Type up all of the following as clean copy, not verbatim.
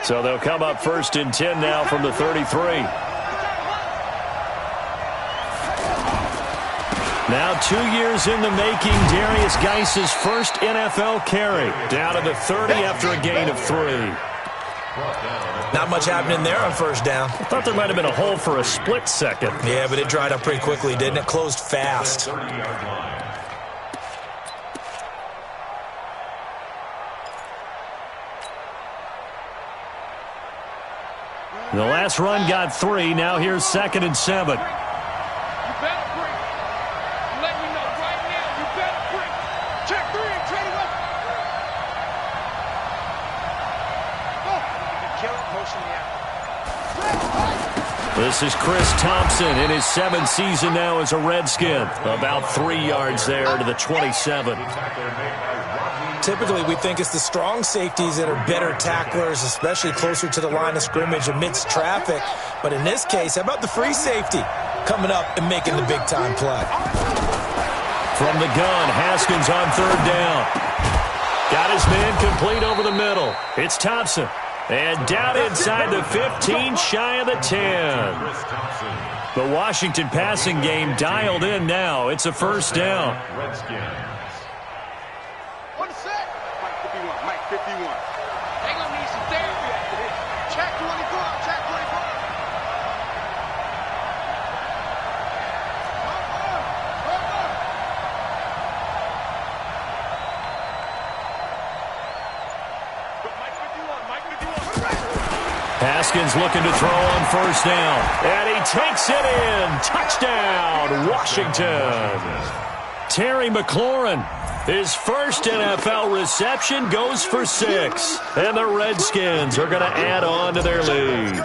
So they'll come up 1st and 10 now from the 33. Now 2 years in the making, Darius Geis's first NFL carry. Down to the 30 after a gain of 3. Not much happening there on 1st down. I thought there might have been a hole for a split second. Yeah, but it dried up pretty quickly, didn't it? Closed fast. The last run got 3. Now here's 2nd and 7. This is Chris Thompson in his 7th season now as a Redskin. About 3 yards there to the 27. Typically, we think it's the strong safeties that are better tacklers, especially closer to the line of scrimmage amidst traffic. But in this case, how about the free safety coming up and making the big-time play? From the gun, Haskins on 3rd down. Got his man complete over the middle. It's Thompson. And down inside the 15, shy of the 10. The Washington passing game dialed in now. It's a 1st down. One set. Mike 51. Mike 51. They're going to need some therapy after this. Check 24. Check 24. Haskins looking to throw on 1st down. And he takes it in. Touchdown, Washington. Terry McLaurin, his first NFL reception, goes for 6. And the Redskins are going to add on to their lead.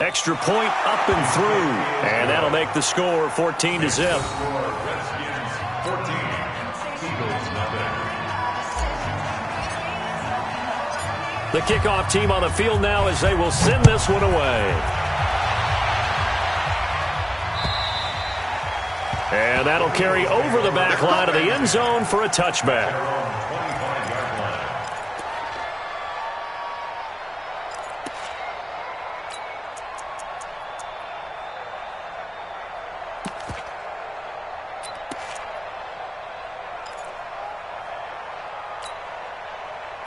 Extra point up and through. And that'll make the score 14-0. The kickoff team on the field now as they will send this one away. And that'll carry over the back line of the end zone for a touchback.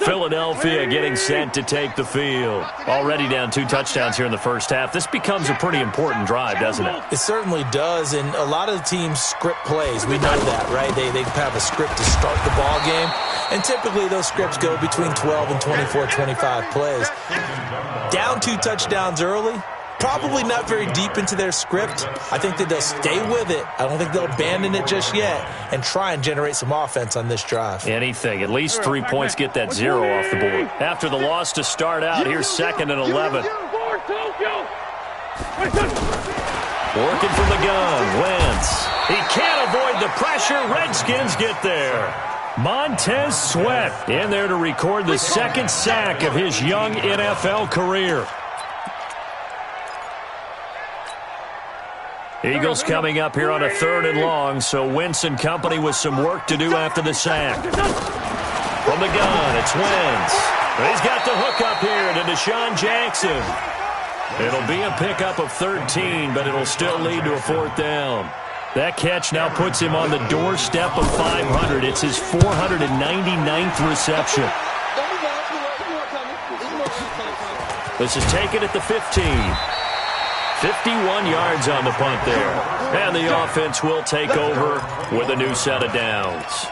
Philadelphia getting set to take the field. Already down 2 touchdowns here in the first half. This becomes a pretty important drive, doesn't it? It certainly does, and a lot of the teams script plays. We know that, right? They have a script to start the ball game, and typically those scripts go between 12 and 24, 25 plays. Down 2 touchdowns early, probably not very deep into their script. I think that they'll stay with it. I don't think they'll abandon it just yet and try and generate some offense on this drive. Anything. At least 3 points get that 0 off the board. After the loss to start out, here's 2nd and 11. Working from the gun. Wentz. He can't avoid the pressure. Redskins get there. Montez Sweat in there to record the 2nd sack of his young NFL career. Eagles coming up here on a 3rd and long, so Wentz and company with some work to do after the sack. From the gun, it's Wentz. He's got the hook up here to Deshaun Jackson. It'll be a pickup of 13, but it'll still lead to a 4th down. That catch now puts him on the doorstep of 500. It's his 499th reception. This is taken at the 15. 51 yards on the punt there. And the offense will take over with a new set of downs.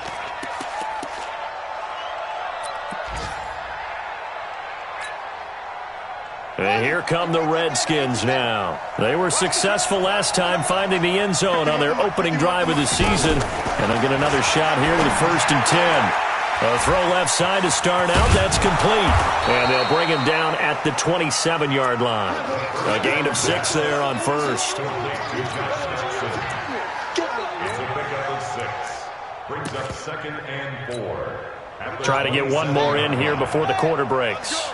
And here come the Redskins now. They were successful last time finding the end zone on their opening drive of the season. And they'll get another shot here with 1st and 10. A throw left side to start out. That's complete. And they'll bring him down at the 27-yard line. A gain of 6 there on 1st. Brings up 2nd and 4. Try to get one more in here before the quarter breaks.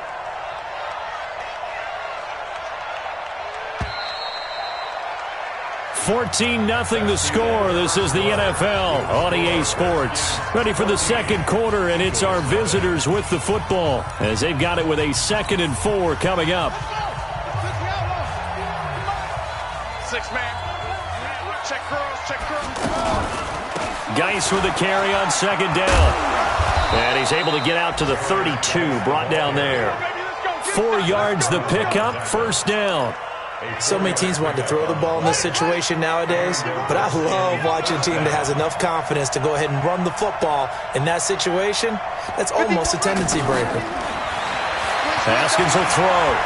14-0 the score. This is the NFL on EA Sports. Ready for the second quarter, and it's our visitors with the football as they've got it with a 2nd and 4 coming up. 6-man. Check girls, check girls. Geis with the carry on 2nd down. And he's able to get out to the 32, brought down there. 4 yards the pickup, 1st down. So many teams want to throw the ball in this situation nowadays, but I love watching a team that has enough confidence to go ahead and run the football in that situation. That's almost a tendency breaker. Haskins will throw.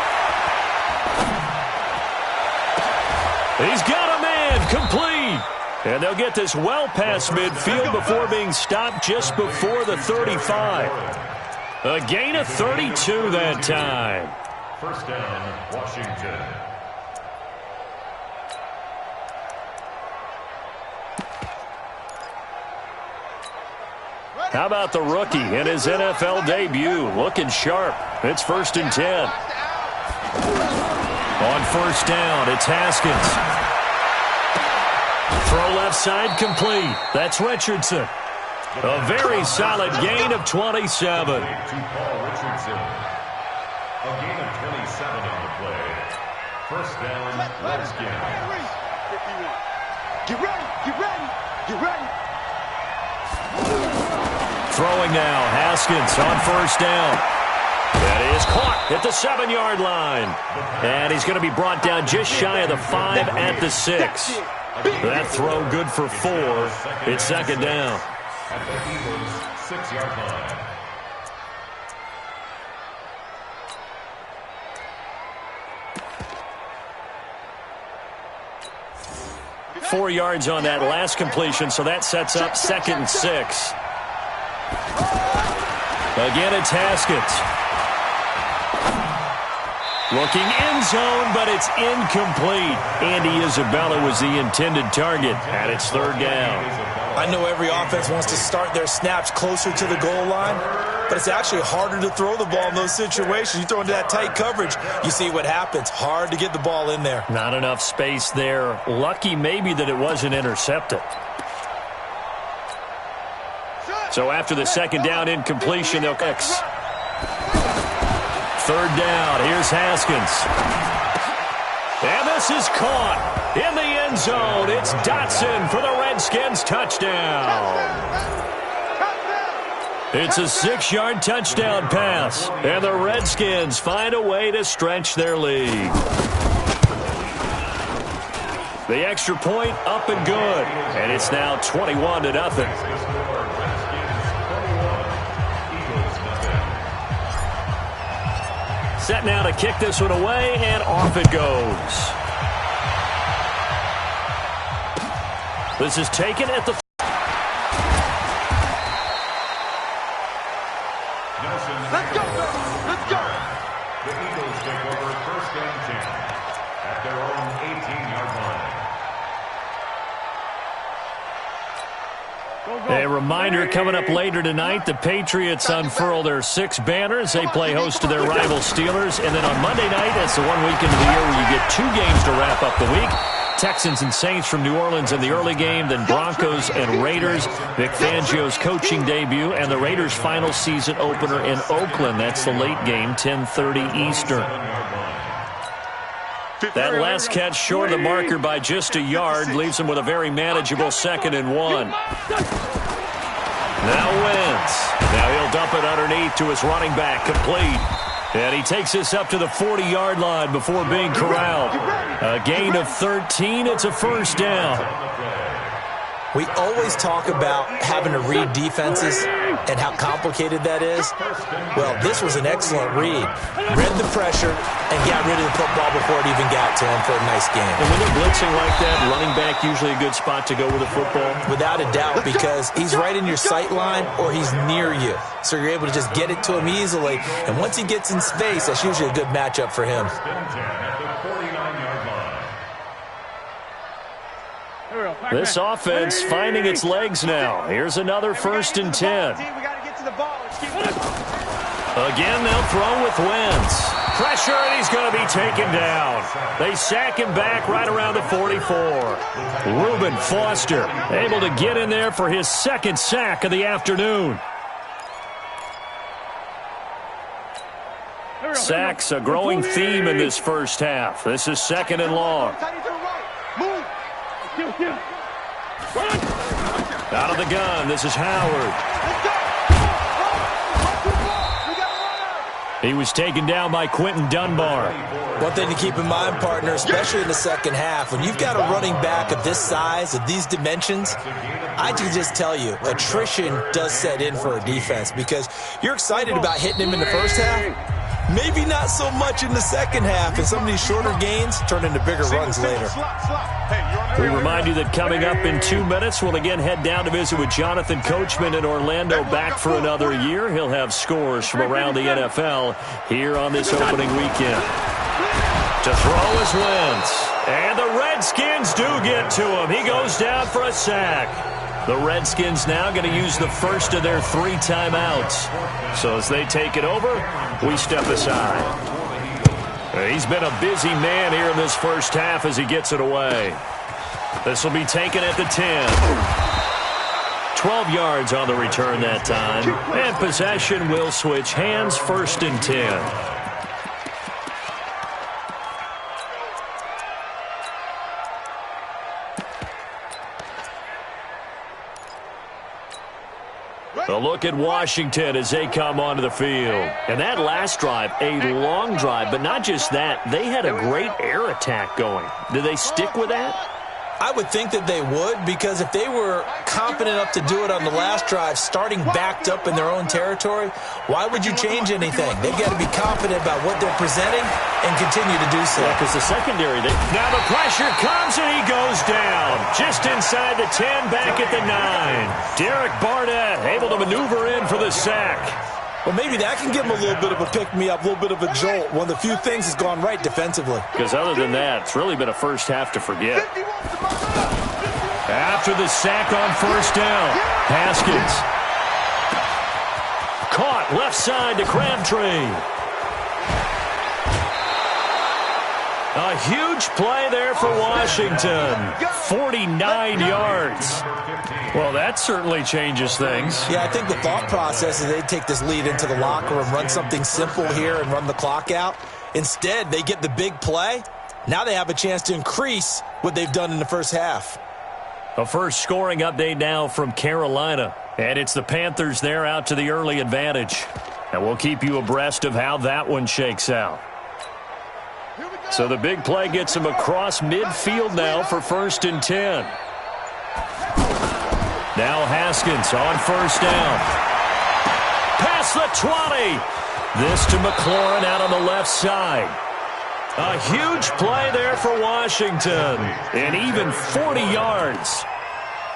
He's got a man, complete. And they'll get this well past midfield before being stopped just before the 35. A gain of 32 that time. 1st down, Washington. How about the rookie in his NFL debut? Looking sharp. It's 1st and 10. On 1st down, it's Haskins. Throw left side complete. That's Richardson. A very solid gain of 27. To Paul Richardson. A gain of 27 on the play. 1st down, Redskins. 51. Get ready, get ready, get ready. Throwing now, Haskins on 1st down. That is caught at the 7-yard line. And he's going to be brought down just shy of the 5 at the 6. That throw good for 4. It's 2nd down. At the Eagles' 6-yard line. 4 yards on that last completion, so that sets up 2nd and 6. Again, it's Haskins. Looking end zone, but it's incomplete. Andy Isabella was the intended target, and it's 3rd down. I know every offense wants to start their snaps closer to the goal line, but it's actually harder to throw the ball in those situations. You throw into that tight coverage, you see what happens. Hard to get the ball in there. Not enough space there. Lucky maybe that it wasn't intercepted. So after the 2nd down incompletion, they'll X. 3rd down, here's Haskins. And this is caught in the end zone. It's Dotson for the Redskins touchdown. It's a 6-yard touchdown pass, and the Redskins find a way to stretch their lead. The extra point up and good, and it's now 21-0. Set now to kick this one away, and off it goes. This is taken at the... Let's go, let's go. The Eagles take over 1st down 10 at their own 18-yard line. A reminder coming up later tonight, the Patriots unfurl their 6 banners. They play host to their rival Steelers. And then on Monday night, that's the one weekend of the year where you get 2 games to wrap up the week. Texans and Saints from New Orleans in the early game, then Broncos and Raiders. Vic Fangio's coaching debut, and the Raiders' final season opener in Oakland. That's the late game, 10:30 Eastern. That last catch short of the marker by just a yard leaves him with a very manageable 2nd and 1. Now Wentz. Now he'll dump it underneath to his running back, complete. And he takes this up to the 40-yard line before being corralled. A gain of 13. It's a 1st down. We always talk about having to read defenses and how complicated that is. Well, this was an excellent read. Read the pressure and got rid of the football before it even got to him for a nice game. And when they're blitzing like that, running back usually a good spot to go with the football? Without a doubt, because he's right in your sight line or he's near you. So you're able to just get it to him easily. And once he gets in space, that's usually a good matchup for him. This offense finding its legs now. Here's another 1st and 10. Again, they'll throw with Wentz. pressure, and he's going to be taken down. They sack him back right around the 44. Reuben Foster able to get in there for his second sack of the afternoon. Sacks a growing theme in this first half. This is second and long. Out of the gun, this is Howard. He was taken down by Quentin Dunbar. One thing to keep in mind, partner, especially in the second half, when you've got a running back of this size, of these dimensions, I can just tell you, attrition does set in for a defense because you're excited about hitting him in the first half. Maybe not so much in the second half, and some of these shorter gains turn into bigger runs later. We remind you that coming up in 2 minutes, we'll again head down to visit with Jonathan Coachman in Orlando, back for another year. He'll have scores from around the NFL here on this opening weekend. To throw is Wentz. And the Redskins do get to him. He goes down for a sack. The Redskins now going to use the first of their 3 timeouts. So as they take it over, we step aside. He's been a busy man here in this first half as he gets it away. This will be taken at the 10. 12 yards on the return that time. And possession will switch hands, 1st and 10. A look at Washington as they come onto the field. And that last drive, a long drive, but not just that. They had a great air attack going. Do they stick with that? I would think that they would, because if they were confident enough to do it on the last drive, starting backed up in their own territory, why would you change anything? They've got to be confident about what they're presenting and continue to do so. Yeah, because the secondary, now the pressure comes and he goes down. Just inside the 10, back at the 9. Derek Barnett able to maneuver in for the sack. Well, maybe that can give him a little bit of a pick-me-up, a little bit of a jolt. One of the few things that's gone right defensively. Because other than that, it's really been a first half to forget. After the sack on 1st down, Haskins. Caught left side to Crabtree. A huge play there for Washington. 49 yards. Well, that certainly changes things. Yeah, I think the thought process is they take this lead into the locker room, run something simple here and run the clock out. Instead, they get the big play. Now they have a chance to increase what they've done in the first half. A first scoring update now from Carolina. And it's the Panthers there out to the early advantage. And we'll keep you abreast of how that one shakes out. So the big play gets him across midfield now for 1st and 10. Now Haskins on 1st down. Past the 20. This to McLaurin out on the left side. A huge play there for Washington. And even 40 yards.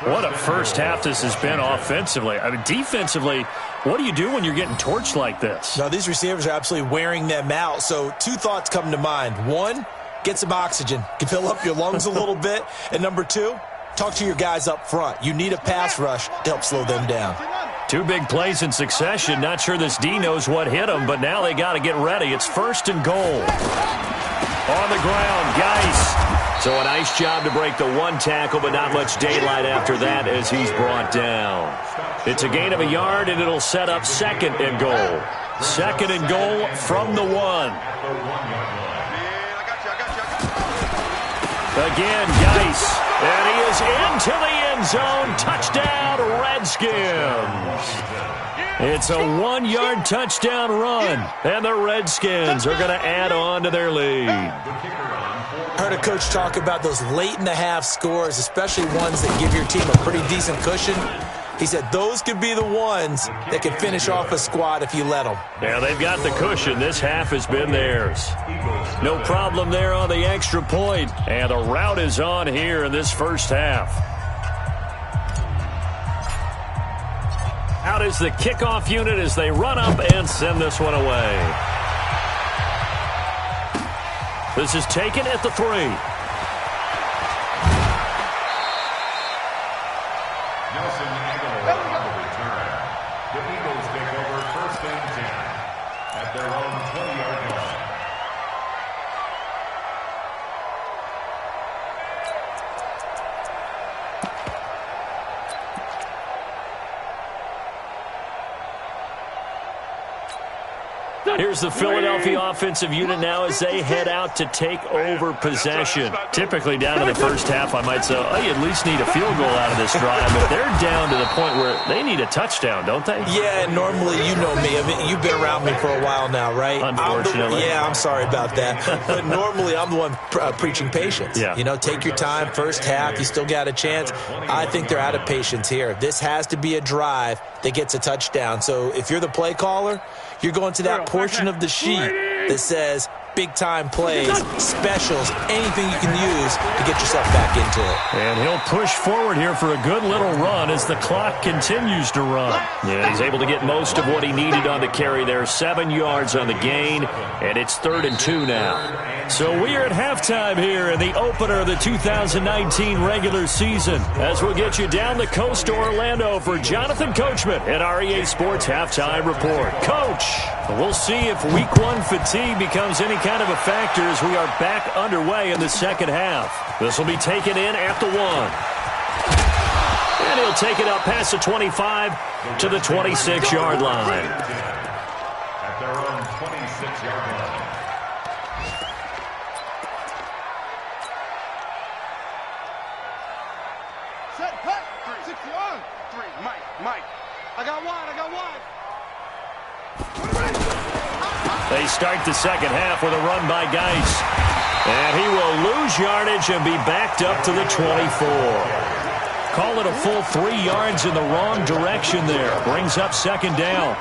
What a first half this has been offensively. I mean, defensively, what do you do when you're getting torched like this? Now, these receivers are absolutely wearing them out. So 2 thoughts come to mind. 1, get some oxygen. Can fill up your lungs a little bit. And number 2, talk to your guys up front. You need a pass rush to help slow them down. 2 big plays in succession. Not sure this D knows what hit him, but now they got to get ready. It's 1st and goal. On the ground, Geis. So a nice job to break the 1 tackle, but not much daylight after that as he's brought down. It's a gain of a yard, and it'll set up 2nd and goal. 2nd and goal from the 1. Again, Geis. And he is into the end zone. Touchdown, Redskins. It's a 1-yard touchdown run, and the Redskins are going to add on to their lead. Heard a coach talk about those late-in-the-half scores, especially ones that give your team a pretty decent cushion. He said those could be the ones that can finish off a squad if you let them. Yeah, they've got the cushion. This half has been theirs. No problem there on the extra point, and the route is on here in this first half. Out is the kickoff unit as they run up and send this one away. This is taken at the 3. Nelson Aguilar on the return. The Eagles take over 1st and 10 at their own 20-yard line. Here's the Philadelphia offensive unit now as they head out to take over possession. Typically down in the first half, I might say, oh, you at least need a field goal out of this drive, but they're down to the point where they need a touchdown, don't they? Yeah, normally, you know me. I mean, you've been around me for a while now, right? Unfortunately. I'm sorry about that. But normally, I'm the one preaching patience. Yeah. You know, take your time. First half, you still got a chance. I think they're out of patience here. This has to be a drive that gets a touchdown. So if you're the play caller, you're going to that portion of the sheet that says big-time plays, specials, anything you can use to get yourself back into it. And he'll push forward here for a good little run as the clock continues to run. Yeah, he's able to get most of what he needed on the carry there. 7 yards on the gain, and it's 3rd and 2 now. So we are at halftime here in the opener of the 2019 regular season as we'll get you down the coast to Orlando for Jonathan Coachman at our EA Sports Halftime Report. Coach, we'll see if Week 1 fatigue becomes any kind of a factor as we are back underway in the second half. This will be taken in at the 1. And he'll take it up past the 25 to the 26-yard line. At their own 26-yard line. Set, cut, 61. 3, Mike. I got wide. They start the second half with a run by Geis. And he will lose yardage and be backed up to the 24. Call it a full 3 yards in the wrong direction there. Brings up second down.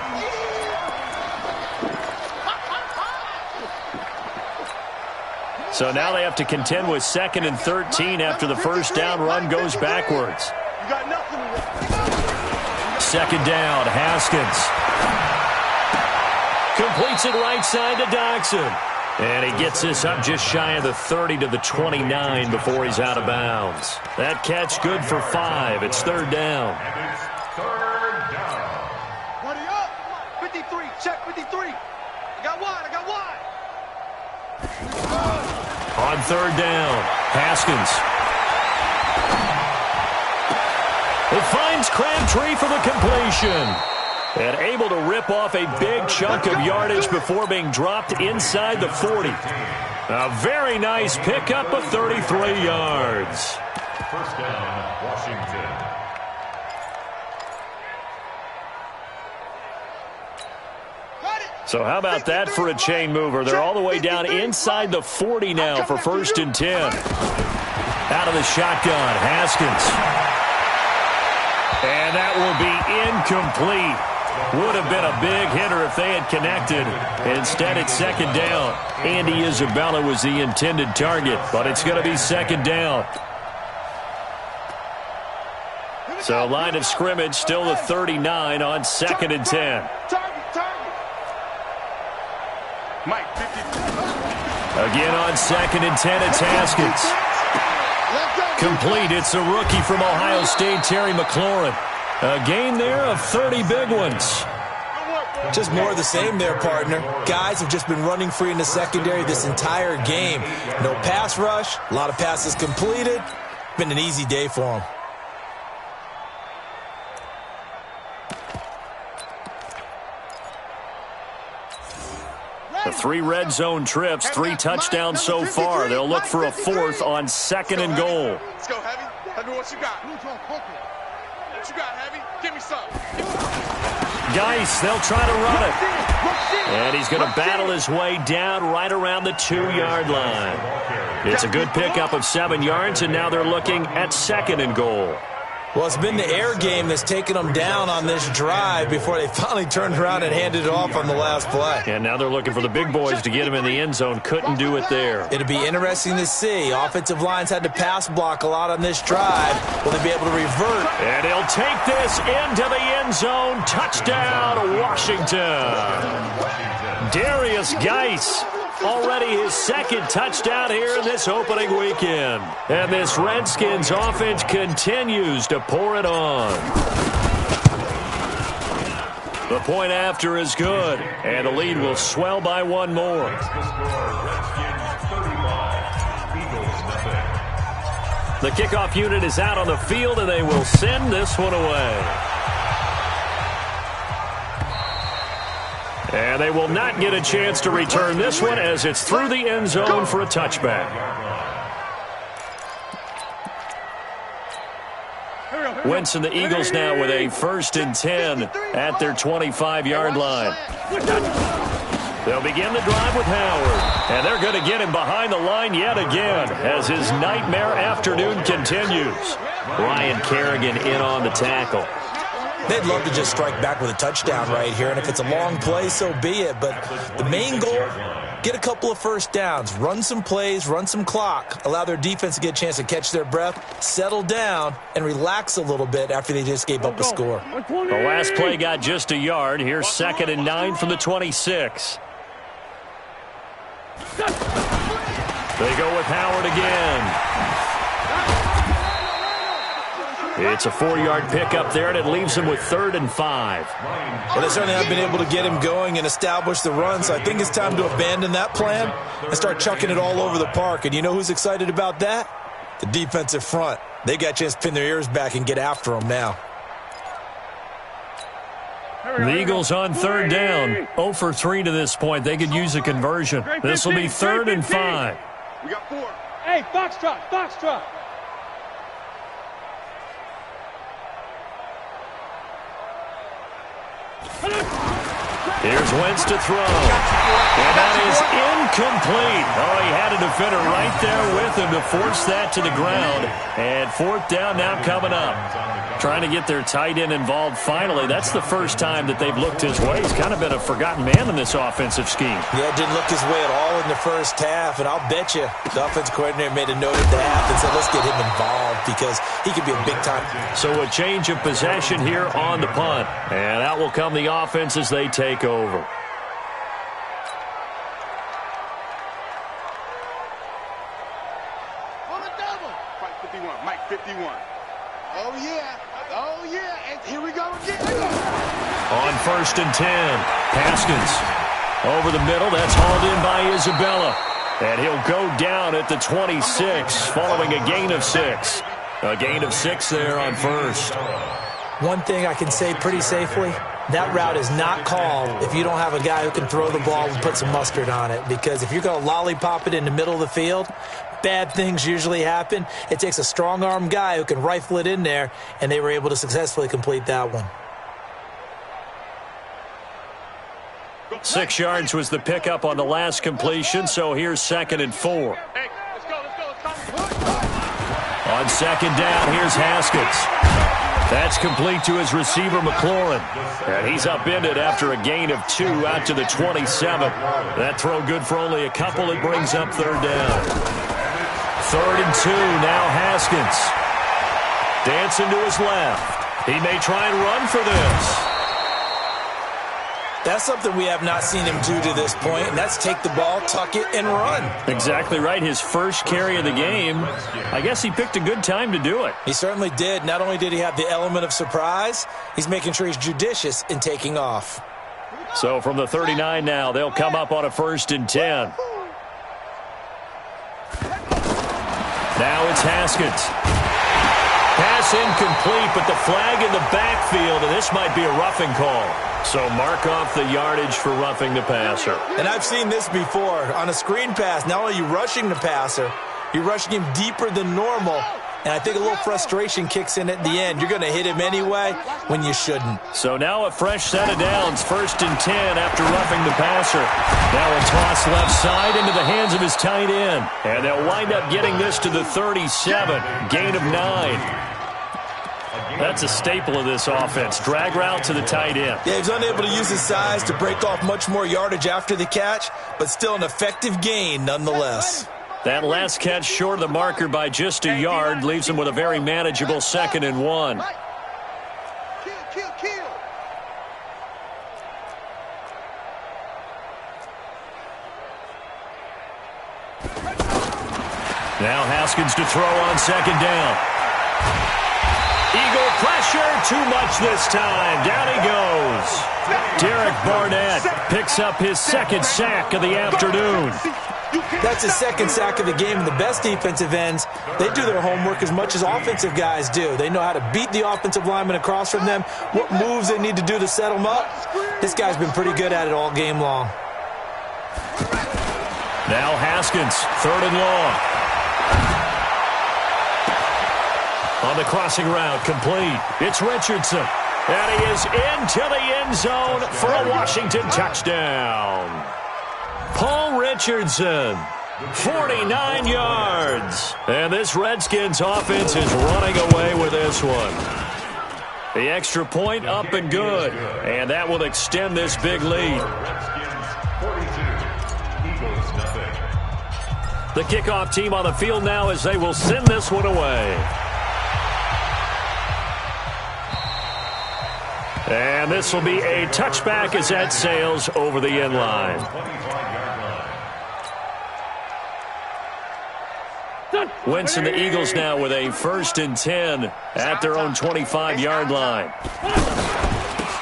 So now they have to contend with 2nd and 13 after the first down run goes backwards. You got nothing. Second down, Haskins. Completes it right side to Doxson. And he gets this up just shy of the 30 to the 29 before he's out of bounds. That catch good for 5. It's 3rd down. And it's 3rd down. Buddy up. 53. Check 53. I got wide. On 3rd down, Haskins. It finds Crabtree for the completion. And able to rip off a big chunk of yardage before being dropped inside the 40. A very nice pickup of 33 yards. First down, Washington. So how about that for a chain mover? They're all the way down inside the 40 now for 1st and 10. Out of the shotgun, Haskins. And that will be incomplete. Would have been a big hitter if they had connected. Instead, it's 2nd down. Andy Isabella was the intended target, but it's going to be 2nd down. So line of scrimmage still the 39 on 2nd and 10. Mike, 50. Again on 2nd and 10, it's Haskins. Complete. It's a rookie from Ohio State, Terry McLaurin. A gain there of 30 big ones. Just more of the same there, partner. Guys have just been running free in the secondary this entire game. No pass rush, a lot of passes completed. Been an easy day for them. The 3 red zone trips, 3 touchdowns so far. They'll look for a 4th on 2nd and goal. Let's go, Heavy. Heavy, what you got? What you got, Heavy? Give me some. Geis, they'll try to run it. And he's going to battle his way down right around the 2-yard line. It's a good pickup of 7 yards, and now they're looking at 2nd and goal. Well, it's been the air game that's taken them down on this drive before they finally turned around and handed it off on the last play. And now they're looking for the big boys to get him in the end zone. Couldn't do it there. It'll be interesting to see. Offensive lines had to pass block a lot on this drive. Will they be able to revert? And he'll take this into the end zone. Touchdown, Washington. Darius Geis. Already his 2nd touchdown here in this opening weekend. And this Redskins offense continues to pour it on. The point after is good, and the lead will swell by 1 more. The kickoff unit is out on the field, and they will send this one away. And they will not get a chance to return this one as it's through the end zone for a touchback. Wentz and the Eagles now with a 1st and 10 at their 25-yard line. They'll begin the drive with Howard, and they're going to get him behind the line yet again as his nightmare afternoon continues. Ryan Kerrigan in on the tackle. They'd love to just strike back with a touchdown right here, and if it's a long play, so be it. But the main goal, get a couple of first downs, run some plays, run some clock, allow their defense to get a chance to catch their breath, settle down, and relax a little bit after they just gave up a score. The last play got just a yard. Here's 2nd and 9 from the 26. They go with Howard again. It's a 4-yard pickup there, and it leaves him with 3rd and 5. Well, they certainly have been able to get him going and establish the run, so I think it's time to abandon that plan and start chucking it all over the park. And you know who's excited about that? The defensive front. They got a chance to pin their ears back and get after him now. The Eagles on 3rd down. 0 for 3 to this point. They could use a conversion. This will be 3rd and 5. We got 4. Hey, Foxtrot, Foxtrot. Here's Wentz to throw. And that is incomplete. Oh, he had a defender right there with him to force that to the ground. And 4th down now coming up. Trying to get their tight end involved finally. That's the first time that they've looked his way. He's kind of been a forgotten man in this offensive scheme. Yeah, it didn't look his way at all in the first half. And I'll bet you the offensive coordinator made a note at the half and said, let's get him involved because he could be a big time. So a change of possession here on the punt. And out will come the offense as they take over. On the double. Fight 51. Mike 51. Oh, yeah. Oh, yeah. And here we go again. On 1st and 10, Haskins over the middle. That's hauled in by Isabella. And he'll go down at the 26 following a gain of 6. A gain of 6 there on 1st. One thing I can say pretty safely, that route is not called if you don't have a guy who can throw the ball and put some mustard on it. Because if you're going to lollipop it in the middle of the field, bad things usually happen. It takes a strong-arm guy who can rifle it in there, and they were able to successfully complete that one. 6 yards was the pickup on the last completion, so here's 2nd and 4. Hey, let's go. On 2nd down, here's Haskins. That's complete to his receiver, McLaurin. And he's upended after a gain of 2 out to the 27. That throw good for only a couple. It brings up 3rd down. 3rd and 2, now Haskins. Dancing to his left. He may try and run for this. That's something we have not seen him do to this point, and that's take the ball, tuck it, and run. Exactly right. His first carry of the game. I guess he picked a good time to do it. He certainly did. Not only did he have the element of surprise, he's making sure he's judicious in taking off. So from the 39 now, they'll come up on a 1st and 10. Now it's Haskins. Pass incomplete, but the flag in the backfield, and this might be a roughing call. So mark off the yardage for roughing the passer. And I've seen this before. On a screen pass, not only are you rushing the passer, you're rushing him deeper than normal. And I think a little frustration kicks in at the end. You're going to hit him anyway when you shouldn't. So now a fresh set of downs, 1st and 10 after roughing the passer. Now a toss left side into the hands of his tight end. And they'll wind up getting this to the 37, gain of 9. That's a staple of this offense. Drag route to the tight end. Yeah, he's unable to use his size to break off much more yardage after the catch, but still an effective gain nonetheless. That last catch short of the marker by just a yard leaves him with a very manageable 2nd and 1. Kill. Now Haskins to throw on 2nd down. Eagle pressure, too much this time. Down he goes. Derek Barnett picks up his 2nd sack of the afternoon. That's his second sack of the game, and the best defensive ends, they do their homework as much as offensive guys do. They know how to beat the offensive lineman across from them, what moves they need to do to set them up. This guy's been pretty good at it all game long. Now Haskins, 3rd and long. On the crossing route, complete. It's Richardson. And he is into the end zone for a Washington touchdown. Paul Richardson, 49 yards. And this Redskins offense is running away with this one. The extra point up and good. And that will extend this big lead. The kickoff team on the field now as they will send this one away. And this will be a touchback as that sails over the end line. Wentz and the Eagles now with a 1st and 10 at their own 25-yard line.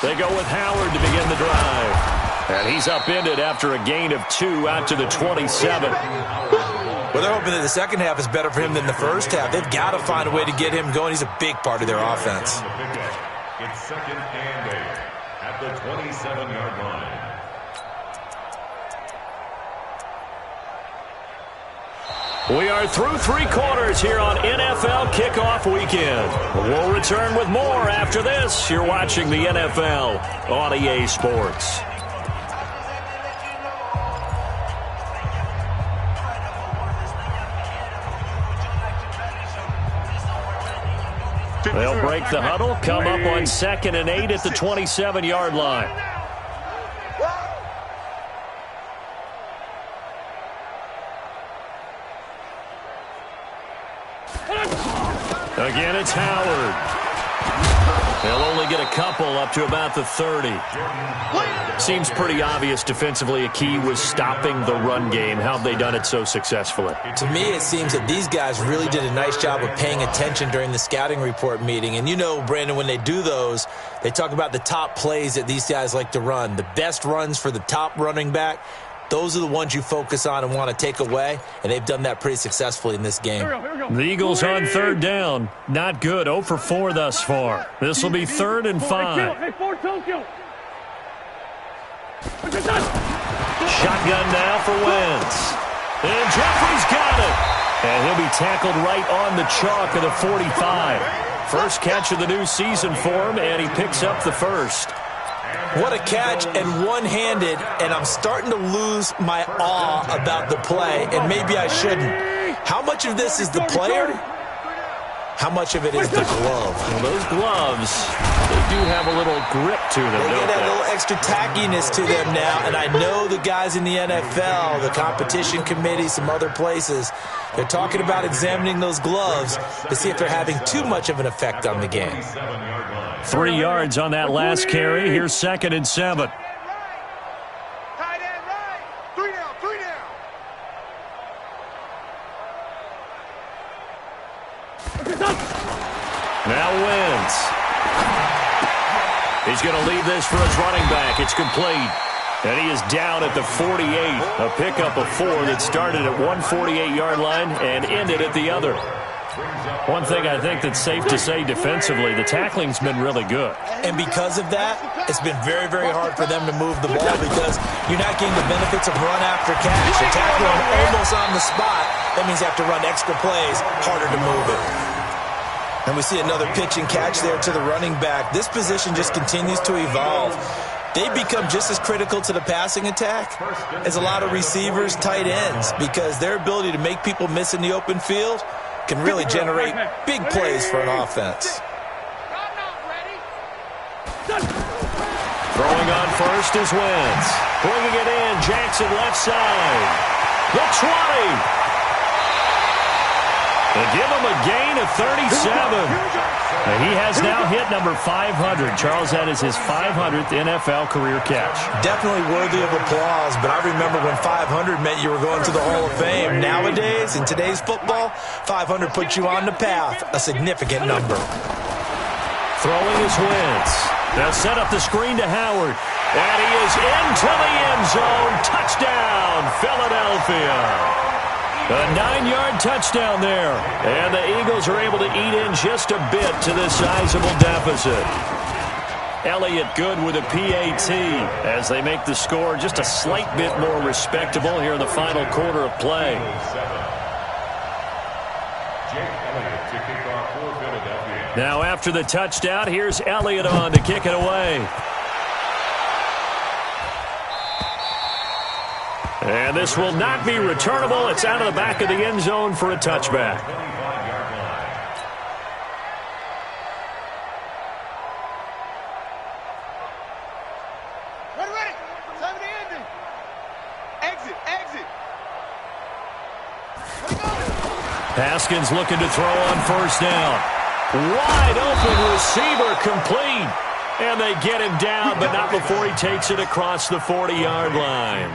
They go with Howard to begin the drive. And he's upended after a gain of 2 out to the 27. Well, they're hoping that the second half is better for him than the first half. They've got to find a way to get him going. He's a big part of their offense. It's 2nd and 8 at the 27-yard line. We are through 3 quarters here on NFL Kickoff Weekend. We'll return with more after this. You're watching the NFL on EA Sports. They'll break the huddle, come up on 2nd and 8 at the 27-yard line. Again, it's Howard. They'll only get a couple up to about the 30. Seems pretty obvious defensively a key was stopping the run game. How have they done it so successfully? To me, it seems that these guys really did a nice job of paying attention during the scouting report meeting. And you know, Brandon, when they do those, they talk about the top plays that these guys like to run. The best runs for the top running back, those are the ones you focus on and want to take away, and they've done that pretty successfully in this game. The Eagles on 3rd down. Not good. 0 for 4 thus far. This will be 3rd and 5. Shotgun now for Wentz. And Jeffrey's got it. And he'll be tackled right on the chalk of the 45. First catch of the new season for him, and he picks up the first. What a catch, and one-handed, and I'm starting to lose my awe about the play, and maybe I shouldn't. How much of this is the player? How much of it is the glove? Well, those gloves, they do have a little grip to them, They don't get that they? little extra tackiness to them now, and I know the guys in the NFL, the competition committee, some other places, they're talking about examining those gloves to see if they're having too much of an effect on the game. 3 yards on that last carry. Here's 2nd and 7. Tight end right. 3 down, 3 down. Now Wentz. He's going to leave this for his running back. It's complete. And he is down at the 48. A pickup of 4 that started at one 48-yard line and ended at the other. One thing I think that's safe to say defensively, the tackling's been really good. And because of that, it's been very, very hard for them to move the ball because you're not getting the benefits of run after catch. You're tackling almost on the spot. That means you have to run extra plays, harder to move it. And we see another pitch and catch there to the running back. This position just continues to evolve. They become just as critical to the passing attack as a lot of receivers, tight ends, because their ability to make people miss in the open field can really generate big plays for an offense. Throwing on first is Wentz. Bringing it in, Jackson left side. The 20. They give him a gain of 37. And he has now hit number 500. Charles, that is his 500th NFL career catch. Definitely worthy of applause, but I remember when 500 meant you were going to the Hall of Fame. Nowadays, in today's football, 500 puts you on the path, a significant number. Throwing is Wentz. They'll set up the screen to Howard. And he is into the end zone. Touchdown, Philadelphia. A 9-yard touchdown there. And the Eagles are able to eat in just a bit to this sizable deficit. Elliott good with a PAT as they make the score just a slight bit more respectable here in the final quarter of play. Now after the touchdown, here's Elliott on to kick it away. And this will not be returnable. It's out of the back of the end zone for a touchback. Ready. Time to end it. Exit. Haskins looking to throw on first down. Wide open receiver complete. And they get him down, but not before he takes it across the 40-yard line.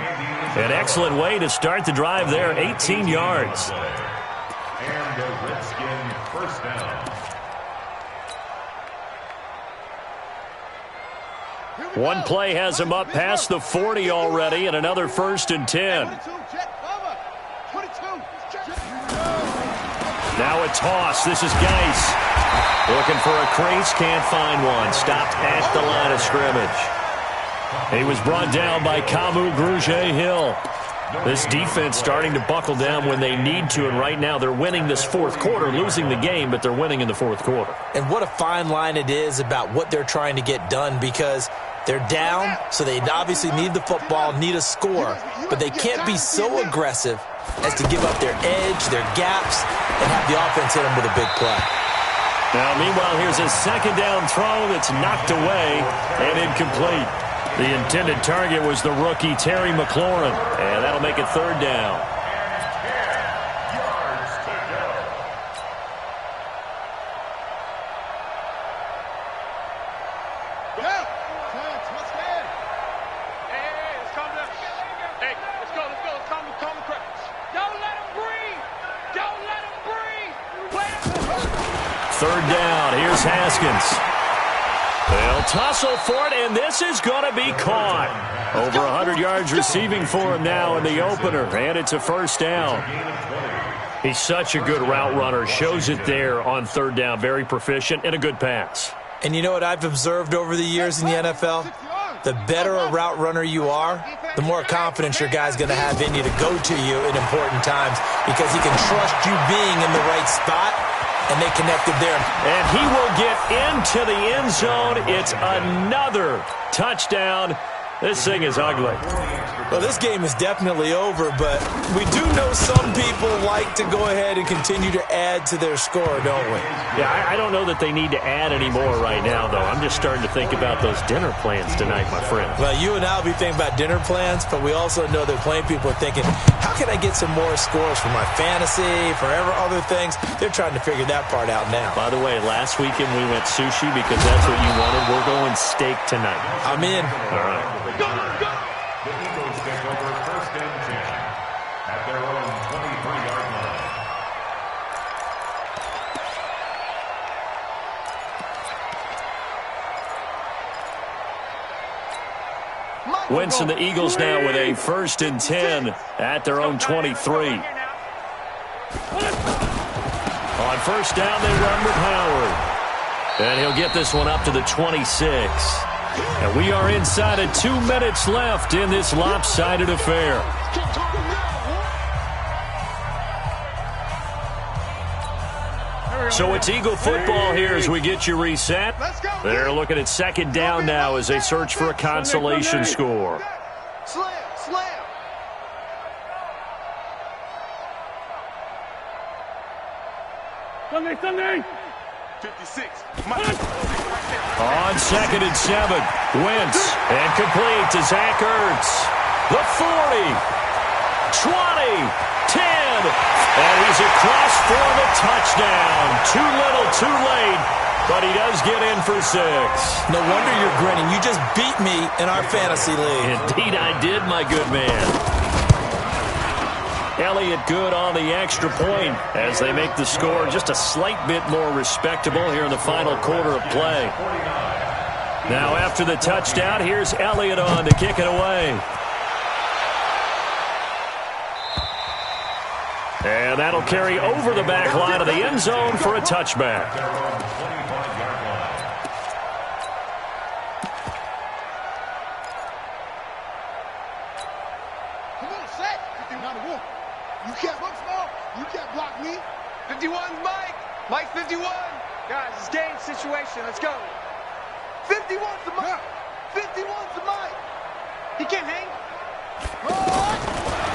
An excellent way to start the drive there, 18 yards. And the Redskin first down. One play has him up past the 40 already, and another 1st and 10. Now a toss. This is Geis. Looking for a crease, can't find one. Stopped at the line of scrimmage. He was brought down by Kamu Grugier-Hill. This defense starting to buckle down when they need to, and right now they're winning this fourth quarter, losing the game, but they're winning in the fourth quarter. And what a fine line it is about what they're trying to get done, because they're down, so they obviously need the football, need a score, but they can't be so aggressive as to give up their edge, their gaps, and have the offense hit them with a big play. Now, meanwhile, here's a second down throw that's knocked away and incomplete. The intended target was the rookie Terry McLaurin, and that'll make it 3rd down. Third down. Here's Haskins. They'll tussle for it, and this is going to be caught. Over 100 yards receiving for him now in the opener, and it's a 1st down. He's such a good route runner. Shows it there on 3rd down. Very proficient and a good pass. And you know what I've observed over the years in the NFL? The better a route runner you are, the more confidence your guy's going to have in you to go to you in important times, because he can trust you being in the right spot. And they connected there. And he will get into the end zone. It's another touchdown. This thing is ugly. Well, this game is definitely over, but we do know some people like to go ahead and continue to add to their score, don't we? Yeah, I don't know that they need to add any more right now, though. I'm just starting to think about those dinner plans tonight, my friend. Well, you and I will be thinking about dinner plans, but we also know that plenty of people are thinking, how can I get some more scores for my fantasy, for other things? They're trying to figure that part out now. By the way, last weekend we went sushi because that's what you wanted. We're going steak tonight. I'm in. All right. The Eagles take over 1st and 10 at their own 23-yard line. Wentz and the Eagles now with a 1st and 10 at their own 23. On 1st down, they run with Howard. And he'll get this one up to the 26. And we are inside of 2 minutes left in this lopsided affair. So it's Eagle football here as we get you reset. They're looking at 2nd down now as they search for a consolation score. Slam. Sunday. 56. On 2nd and 7, Wentz, and complete to Zach Ertz. The 40, 20, 10, and he's across for the touchdown. Too little, too late, but he does get in for 6. No wonder you're grinning. You just beat me in our fantasy league. Indeed I did, my good man. Elliott good on the extra point as they make the score just a slight bit more respectable here in the final quarter of play. Now after the touchdown, here's Elliott on to kick it away. And that'll carry over the back line of the end zone for a touchback. Come on, set. 51. You can't look small. You can't block me. 51's Mike. Mike 51. Guys, it's game situation. Let's go. 51's the Mike. 51's the Mike. He can't hang.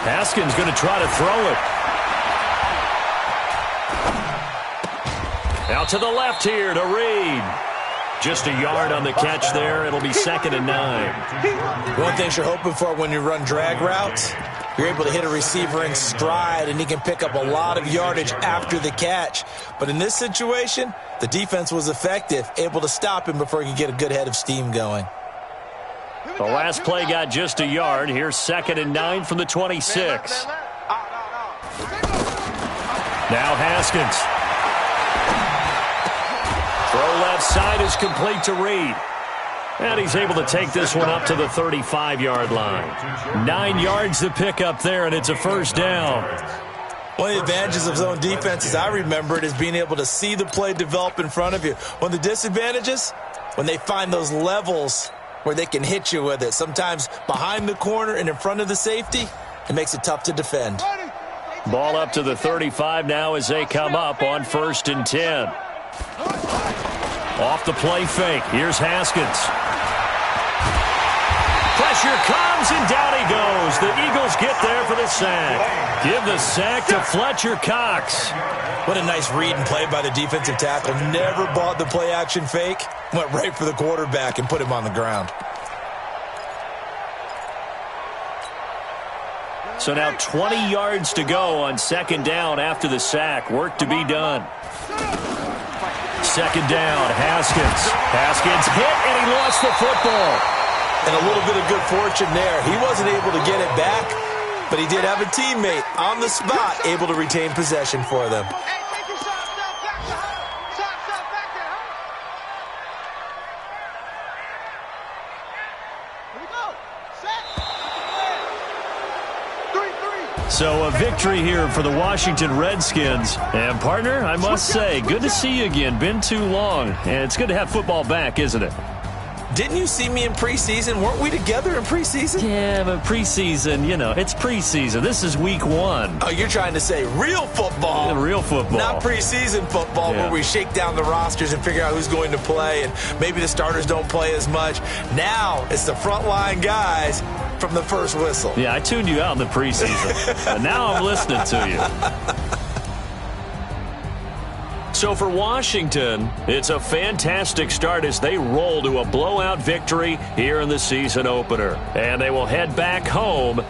Haskins going to try to throw it. Out to the left here to Reed. Just a yard on the catch there. It'll be 2nd and 9. One thing you're hoping for when you run drag routes, you're able to hit a receiver in stride, and he can pick up a lot of yardage after the catch. But in this situation, the defense was effective, able to stop him before he could get a good head of steam going. The last play got just a yard. Here's 2nd and 9 from the 26. Now Haskins. Throw left side is complete to Reed. And he's able to take this one up to the 35-yard line. 9 yards to pick up there, and it's a first down. One of the advantages of zone defense, as I remember it, is being able to see the play develop in front of you. One of the disadvantages, when they find those levels where they can hit you with it, sometimes behind the corner and in front of the safety, it makes it tough to defend. Ball up to the 35 now as they come up on 1st and 10. Off the play fake. Here's Haskins. Pressure comes, and down he goes. The Eagles get there for the sack. Give the sack to Fletcher Cox. What a nice read and play by the defensive tackle. Never bought the play-action fake. Went right for the quarterback and put him on the ground. So now 20 yards to go on 2nd down after the sack. Work to be done. 2nd down, Haskins. Haskins hit, and he lost the football. And a little bit of good fortune there. He wasn't able to get it back, but he did have a teammate on the spot able to retain possession for them. So a victory here for the Washington Redskins. And, partner, I must say, good to see you again. Been too long. And it's good to have football back, isn't it? Didn't you see me in preseason? Weren't we together in preseason? Yeah, but preseason, you know, it's preseason. This is week 1. Oh, you're trying to say real football. Yeah, real football. Not preseason football where we shake down the rosters and figure out who's going to play, and maybe the starters don't play as much. Now it's the frontline guys from the first whistle. Yeah, I tuned you out in the preseason. But now I'm listening to you. So for Washington, it's a fantastic start as they roll to a blowout victory here in the season opener. And they will head back home